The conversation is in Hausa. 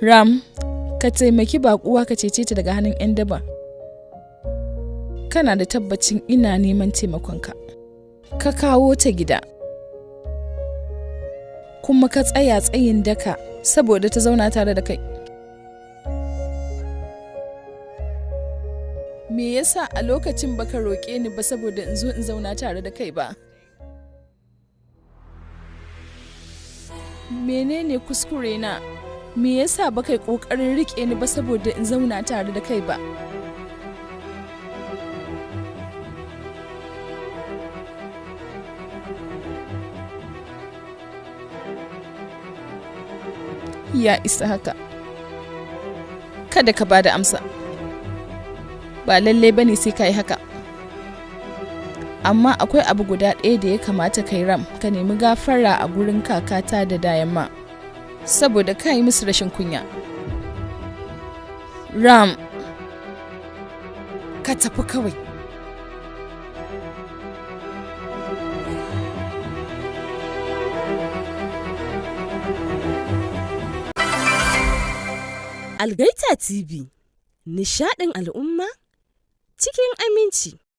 Ram, ka taimaki baƙuwa ka cece ta daga hannun 'yan daba. Kana da tabbacin ina neman taimakonka. Ka kawo ta gida. Kuma ka tsaya tsayin daka saboda ta zauna tare da kai. Me yasa a lokacin baka roƙe ni ba saboda in zo in zauna tare da kai ba? Menene kuskure na? Me yasa baka yi ƙoƙarin riƙe ni ba saboda in zauna tare da kai ba? Ya isa haka. Kada ka bada amsa. Ba lallai bane sai ka yi haka. Amma akwai abu guda ɗaya da ya kamata kai Ram, ka nemi gafara a gurin kakata da dayamma. Saboda ka yi musu rashin kunya. Ram, ka tafi kawai. Algaita TV, nishaɗin al'umma cikin aminci.